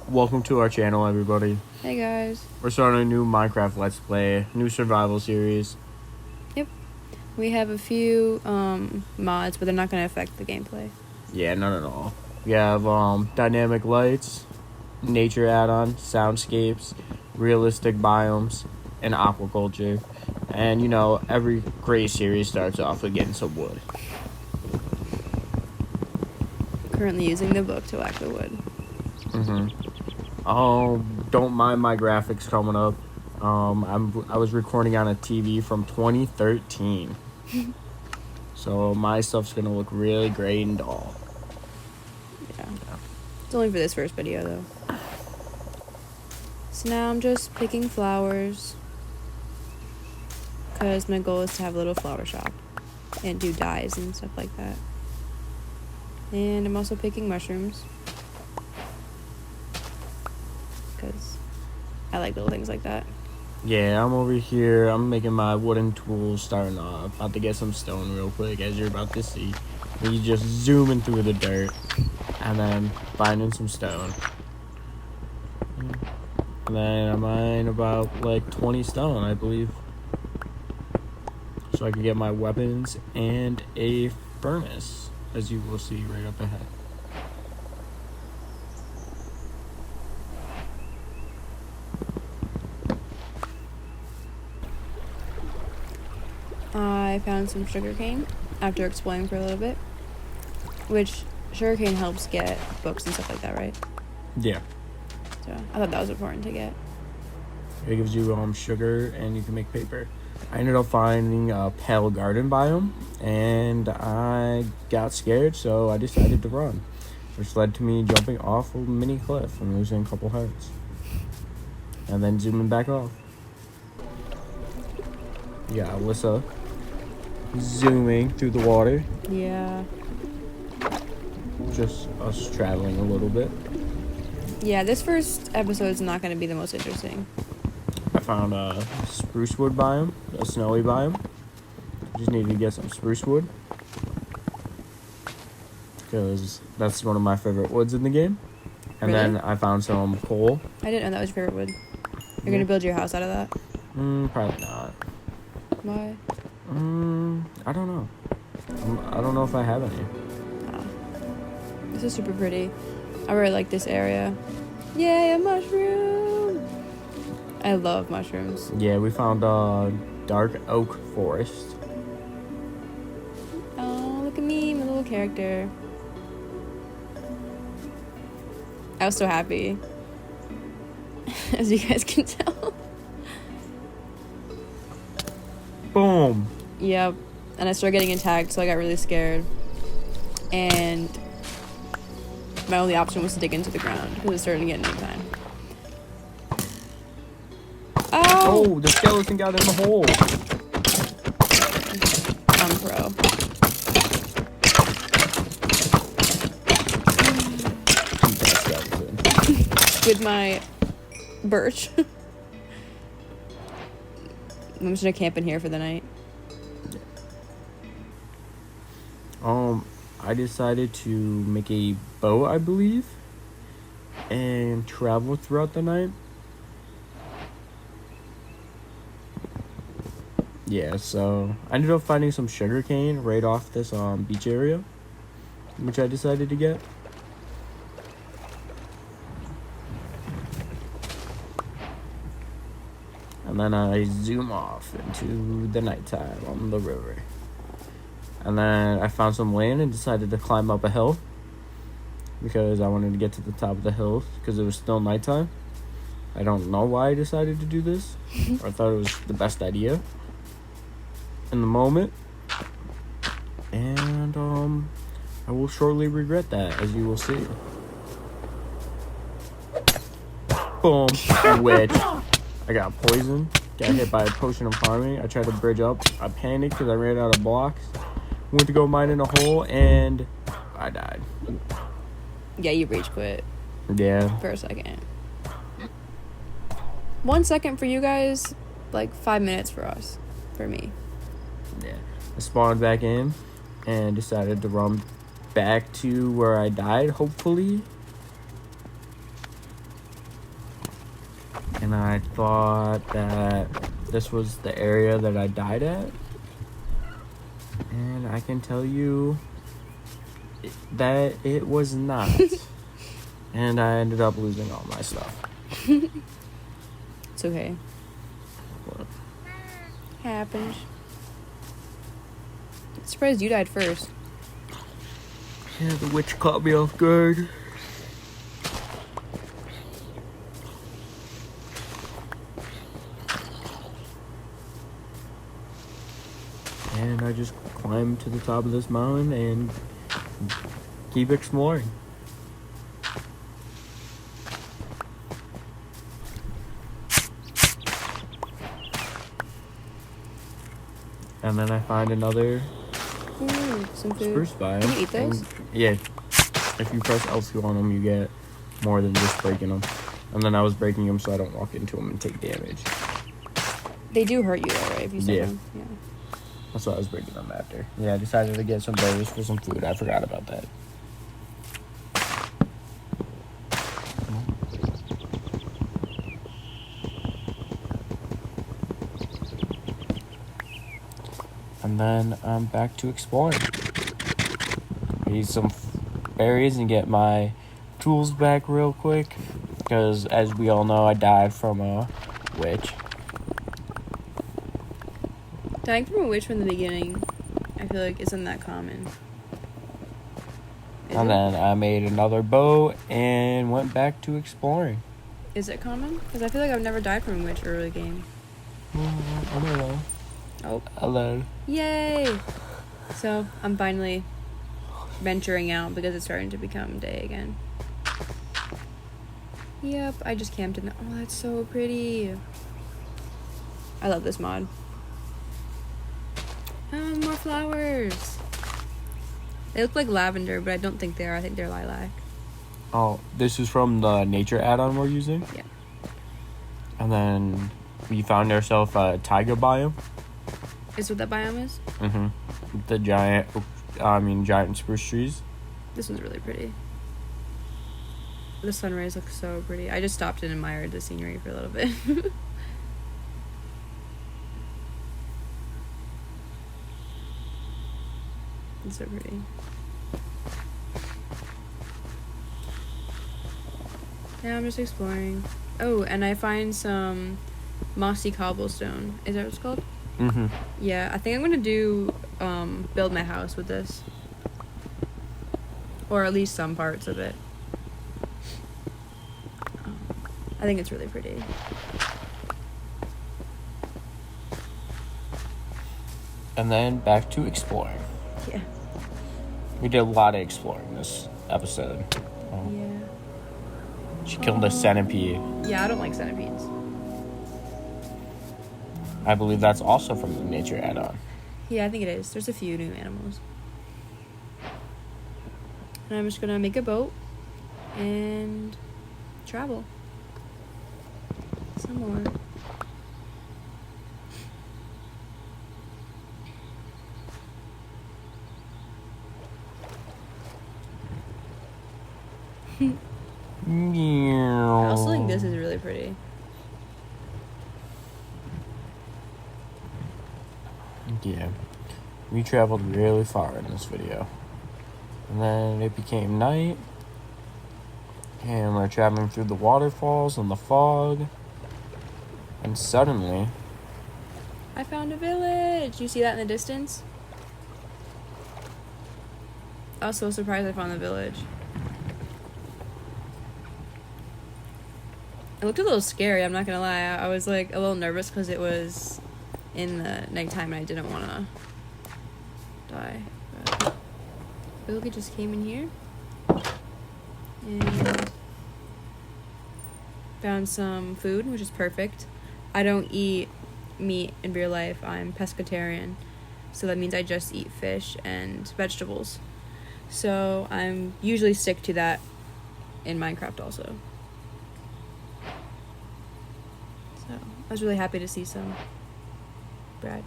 Welcome to our channel, everybody. Hey guys. We're starting a new Minecraft Let's Play, new survival series. Yep. We have a few mods, but they're not going to affect the gameplay. Yeah, none at all. We have dynamic lights, nature add-on, soundscapes, realistic biomes, and aquaculture. And you know, every great series starts off with getting some wood. Currently using the book to whack the wood. Don't mind my graphics coming up. I was recording on a TV from 2013. So my stuff's gonna look really great and all. Yeah. It's only for this first video though. So now I'm just picking flowers, because my goal is to have a little flower shop and do dyes and stuff like that. And I'm also picking mushrooms, because I like little things like that. Yeah, I'm over here. I'm making my wooden tools, starting off. About to get some stone real quick, as you're about to see. Me just zooming through the dirt, and then finding some stone. And then I mine about like 20 stone, I believe. So I can get my weapons and a furnace, as you will see right up ahead. I found some sugarcane after exploring for a little bit, which sugarcane helps get books and stuff like that, right? Yeah. So I thought that was important to get. It gives you sugar, and you can make paper. I ended up finding a pale garden biome, and I got scared, so I decided to run, which led to me jumping off a mini cliff and losing a couple hearts, and then zooming back off. Yeah, Alyssa zooming through the water. Yeah. Just us traveling a little bit. Yeah, this first episode is not going to be the most interesting. I found a spruce wood biome, a snowy biome. Just need to get some spruce wood, because that's one of my favorite woods in the game. And Really? then I found some coal. I didn't know that was your favorite wood. You're going to build your house out of that? Probably not. Why? I don't know. I don't know if I have any. Oh. This is super pretty. I really like this area. Yay, a mushroom! I love mushrooms. Yeah, we found a dark oak forest. Oh, look at me, my little character. I was so happy. As you guys can tell. Boom! Yep. And I started getting attacked, so I got really scared. And my only option was to dig into the ground, because it started getting nighttime. Oh, the skeleton got in the hole. I'm pro. With my birch. I'm just gonna camp in here for the night. I decided to make a boat, I believe, and travel throughout the night. Yeah, so I ended up finding some sugarcane right off this beach area, which I decided to get. And then I zoom off into the nighttime on the river. And then I found some land and decided to climb up a hill, because I wanted to get to the top of the hill because it was still nighttime. I don't know why I decided to do this. I thought it was the best idea in the moment. And I will shortly regret that, as you will see. Boom. Witch. I got poisoned. Got hit by a potion of harmony. I tried to bridge up. I panicked because I ran out of blocks. Went to go mine in a hole, and I died. Yeah, you rage quit. Yeah. For a second. 1 second for you guys, like 5 minutes for us. For me. Yeah. I spawned back in and decided to run back to where I died, hopefully. and I thought that this was the area that I died at. And I can tell you that it was not. And I ended up losing all my stuff. It's okay. But Happens. Surprised you died first. yeah, the witch caught me off guard. And I just climbed to the top of this mountain and keep exploring. And then I find another Ooh, some food. spruce biome. Can you eat those? And, yeah. If you press L2 on them, you get more than just breaking them. And then I was breaking them so I don't walk into them and take damage. They do hurt you though, right? If you step Yeah. on. Yeah. That's why I was breaking them after. Yeah, I decided to get some berries for some food. I forgot about that. And then I'm back to exploring. Eat some berries and get my tools back real quick. Because as we all know, I died from a witch. Dying from a witch from the beginning, I feel like isn't that common. And then I made another boat and went back to exploring. Is it common? Because I feel like I've never died from a witch early game. I don't know. Oh. Hello. Yay! So, I'm finally venturing out because it's starting to become day again. Yep, I just camped in the... Oh, that's so pretty. I love this mod. Oh, more flowers. They look like lavender, but I don't think they are. I think they're lilac. Oh, this is from the nature add-on we're using? Yeah. And then we found ourselves a taiga biome. Is what that biome is? Mm-hmm. The giant spruce trees. This one's really pretty. The sunrise looks so pretty. I just stopped and admired the scenery for a little bit. It's so pretty. Yeah, I'm just exploring. Oh, and I find some mossy cobblestone. Is that what it's called? Mm-hmm. Yeah, I think I'm gonna do build my house with this, or at least some parts of it. I think it's really pretty. And then back to exploring. Yeah. We did a lot of exploring this episode. Yeah. She killed a centipede. Yeah, I don't like centipedes. I believe that's also from the nature add-on. Yeah, I think it is. There's a few new animals. And I'm just gonna make a boat and travel some more. I also think this is really pretty. Yeah. We traveled really far in this video. And then it became night. And we're traveling through the waterfalls and the fog. And suddenly... I found a village! You see that in the distance? I was so surprised I found the village. It looked a little scary, I'm not gonna lie. I was like a little nervous because it was in the nighttime and I didn't want to die. But I feel like it just came in here. And found some food, which is perfect. I don't eat meat in real life. I'm pescatarian. So that means I just eat fish and vegetables. So I'm usually stick to that in Minecraft also. So I was really happy to see some bread.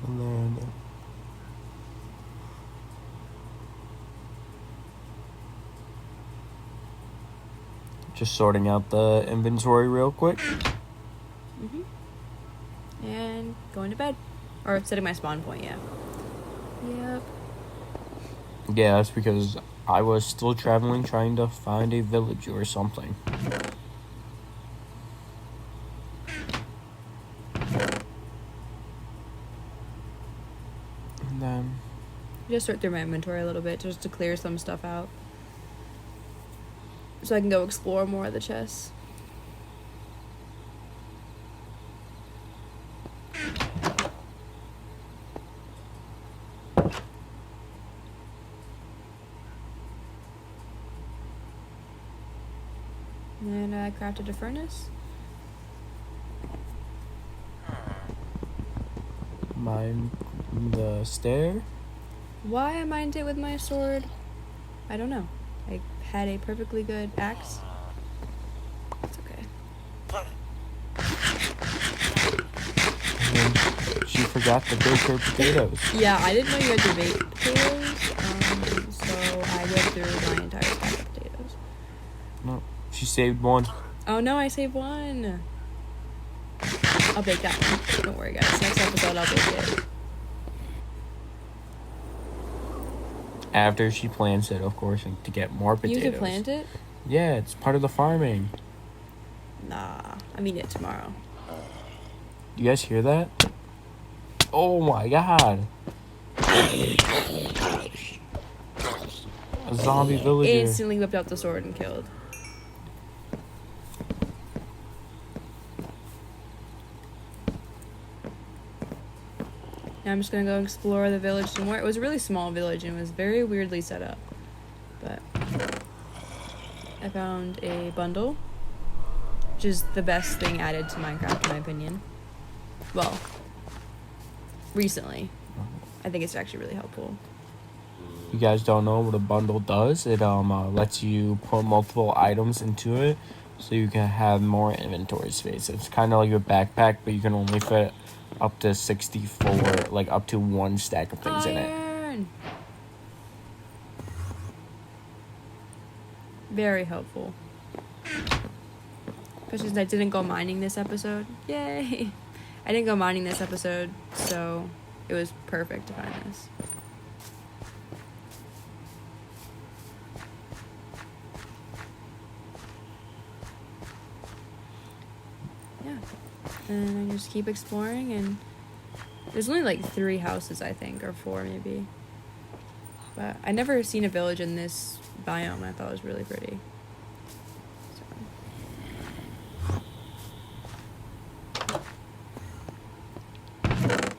And then... Just sorting out the inventory real quick. And going to bed. Or setting my spawn point, yeah. Yep. Yeah, that's because I was still traveling trying to find a village or something. And then... Just sort through my inventory a little bit just to clear some stuff out. So I can go explore more of the chests. And I crafted a furnace. Mine the stair. Why I mined it with my sword, I don't know. I had a perfectly good axe. It's okay. And then she forgot to bake her potatoes. Yeah, I didn't know you had to bake potatoes, so I went through my entire stack of potatoes. No, she saved one. Oh no, I saved one. I'll bake that one. Don't worry, guys. Next episode, I'll bake it. After she plants it, of course, and to get more potatoes. You can plant it? Yeah, it's part of the farming. Nah, I mean it tomorrow. You guys hear that? Oh my god. A zombie villager. Instantly whipped out the sword and killed. Now I'm just gonna go explore the village some more. It was a really small village and it was very weirdly set up. But I found a bundle, which is the best thing added to Minecraft in my opinion. Well, recently. I think it's actually really helpful. You guys don't know what a bundle does? It lets you put multiple items into it so you can have more inventory space. It's kind of like a backpack, but you can only fit up to 64, like up to one stack of things in it. Iron! Very helpful. Especially since I didn't go mining this episode. Yay! I didn't go mining this episode, so it was perfect to find this. Yeah. And I just keep exploring, and there's only like 3 houses, I think, or 4 maybe. But I never seen a village in this biome. I thought it was really pretty.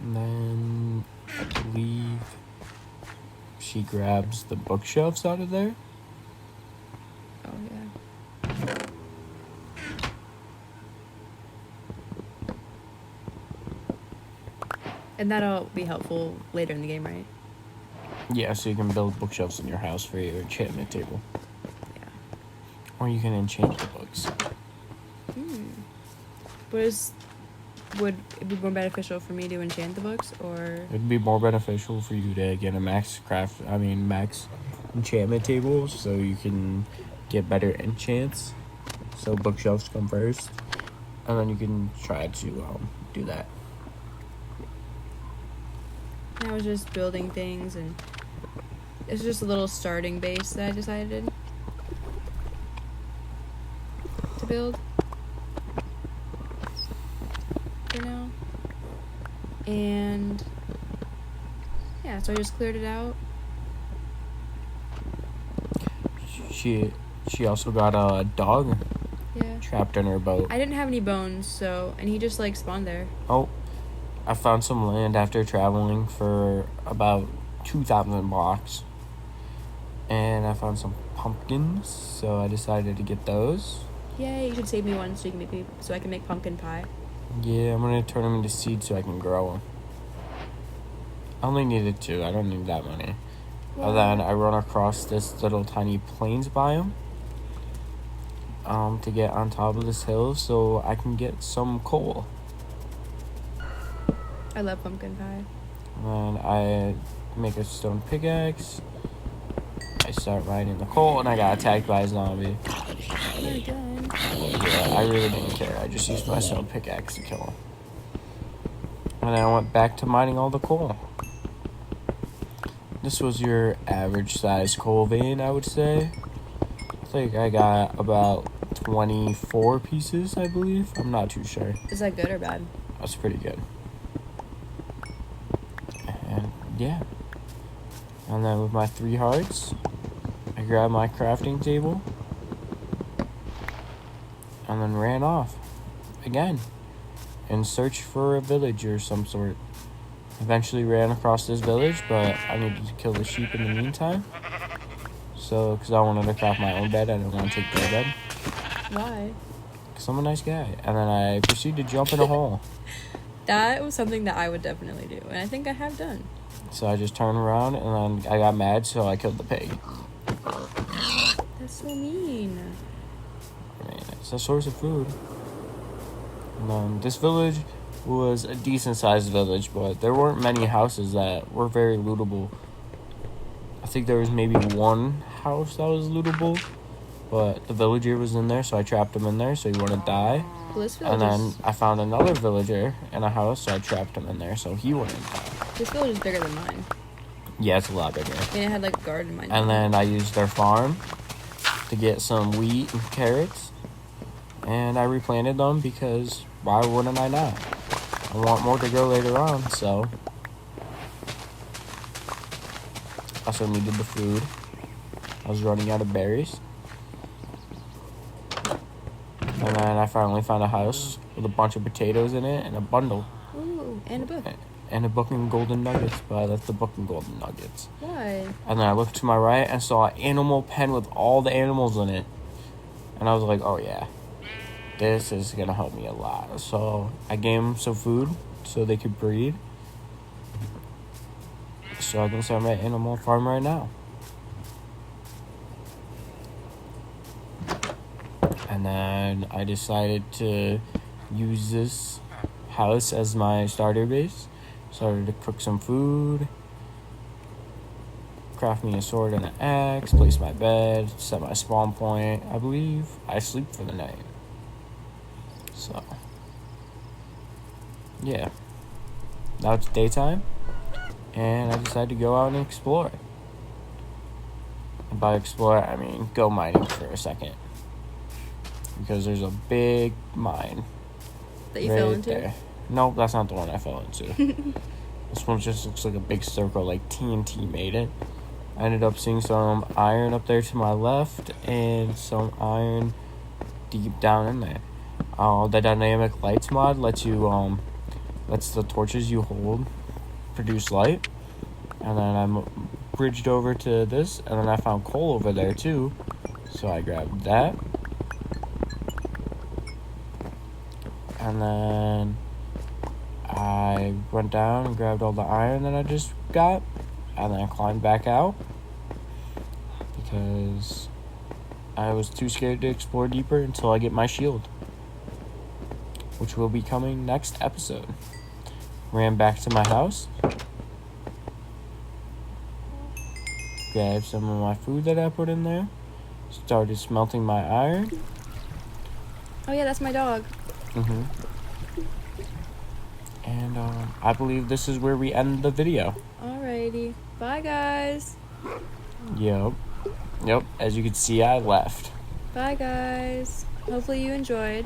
And then I believe she grabs the bookshelves out of there. Oh yeah. And that'll be helpful later in the game, right? Yeah, so you can build bookshelves in your house for your enchantment table. Yeah. Or you can enchant the books. Would it be more beneficial for me to enchant the books, or? It'd be more beneficial for you to get a max enchantment table so you can get better enchants. So bookshelves come first. And then you can try to do that. I was just building things, and it's just a little starting base that I decided to build for now. And yeah, so I just cleared it out. She also got a dog Yeah. trapped in her boat. I didn't have any bones, so, and he just like spawned there. Oh, I found some land after traveling for about 2,000 blocks. And I found some pumpkins, so I decided to get those. Yay, you should save me one so I can make pumpkin pie. Yeah, I'm gonna turn them into seeds so I can grow them. I only needed 2, I don't need that many. Wow. And then I run across this little tiny plains biome to get on top of this hill so I can get some coal. I love pumpkin pie. And then I make a stone pickaxe. I start mining the coal and I got attacked by a zombie. Yeah, again. Yeah, I really didn't care. I just used my stone pickaxe to kill him. And then I went back to mining all the coal. This was your average size coal vein, I would say. I think I got about 24 pieces, I believe. I'm not too sure. Is that good or bad? That's pretty good. And yeah. And then with my 3 hearts, I grabbed my crafting table and then ran off again in search for a village or some sort. Eventually ran across this village, but I needed to kill the sheep in the meantime. So, because I wanted to craft my own bed, I didn't want to take their bed. Why? Because I'm a nice guy. And then I proceeded to jump in a hole. That was something that I would definitely do, and I think I have done. So I just turned around and then I got mad, so I killed the pig. That's so mean. I mean, it's a source of food. And then this village was a decent sized village, but there weren't many houses that were very lootable. I think there was maybe one house that was lootable, but the villager was in there, so I trapped him in there so he wouldn't die. Well, this And village then I found another villager in a house, so I trapped him in there so he wouldn't die. this village is bigger than mine. Yeah, it's a lot bigger. And it had like a garden. Mine. And then I used their farm to get some wheat and carrots, and I replanted them because why wouldn't I not? I want more to grow later on, so I also needed the food. I was running out of berries. And then I finally found a house with a bunch of potatoes in it and a bundle. Ooh, and a book. And a book and golden nuggets, but I left the book and golden nuggets. Why? And then I looked to my right and saw an animal pen with all the animals in it. And I was like, oh yeah, this is going to help me a lot. So I gave them some food so they could breed. So I can start my animal farm right now. And then I decided to use this house as my starter base. Started to cook some food, craft me a sword and an axe, place my bed, set my spawn point. I believe I sleep for the night. So, yeah. Now it's daytime, and I decided to go out and explore. And by explore, I mean go mining for a second. Because there's a big mine. That you fell into? There. Nope, that's not the one I fell into. This one just looks like a big circle, like TNT made it. I ended up seeing some iron up there to my left, and some iron deep down in there. The dynamic lights mod lets you, lets the torches you hold produce light. And then I'm bridged over to this, and then I found coal over there too. So I grabbed that. And then I went down and grabbed all the iron that I just got, and then I climbed back out because I was too scared to explore deeper until I get my shield, which will be coming next episode. Ran back to my house, grabbed some of my food that I put in there, started smelting my iron. Oh yeah, that's my dog. And I believe this is where we end the video. Alrighty. Bye, guys. Yep. As you can see, I left. Bye, guys. Hopefully you enjoyed.